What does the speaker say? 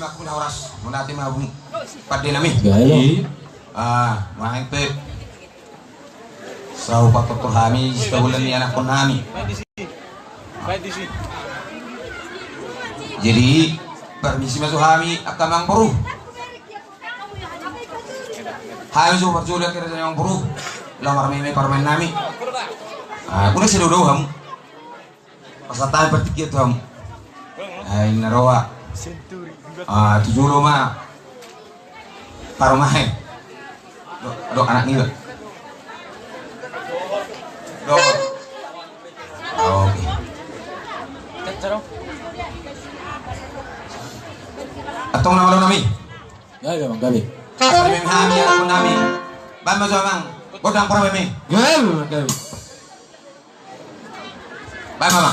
aku na oras. Muna natin mabung padi nami. Gaya. Main pe. Sa upatutuhami sa ulan ni anak ko nami. Jadi permisi masuk kami akamang puru. Hayo so perjulian kira sa yang puru. Lamar may parmen nami. Kuna sa dodo ham. Pasatan pertikit ham. Ay narawa. Tujuh rumah. Parumahe. Dok anak ni. Dok. Oke. Atong nama lo nami. Gaya bang gabi. Asal mem hami aku nami. Ban masuk bang. Godang pura memi. Gaya bang gabi. Ban mama.